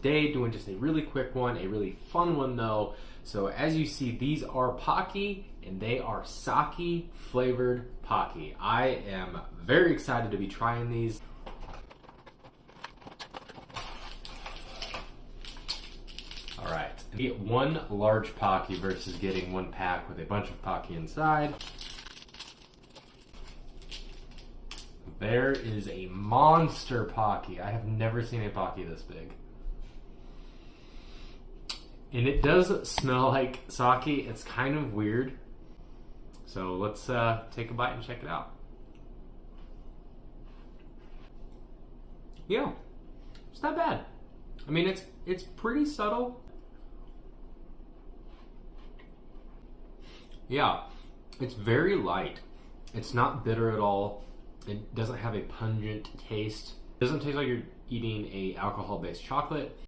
today, doing just a really quick one, a really fun one though. So as you see, these are Pocky, and they are sake flavored Pocky. I am very excited to be trying these. All right, get one large Pocky versus getting one pack with a bunch of Pocky inside. There is a monster Pocky. I have never seen a Pocky this big. And it does smell like sake. It's kind of weird. So let's take a bite and check it out. Yeah, it's not bad. I mean, it's pretty subtle. Yeah, it's very light. It's not bitter at all. It doesn't have a pungent taste. It doesn't taste like you're eating a alcohol-based chocolate.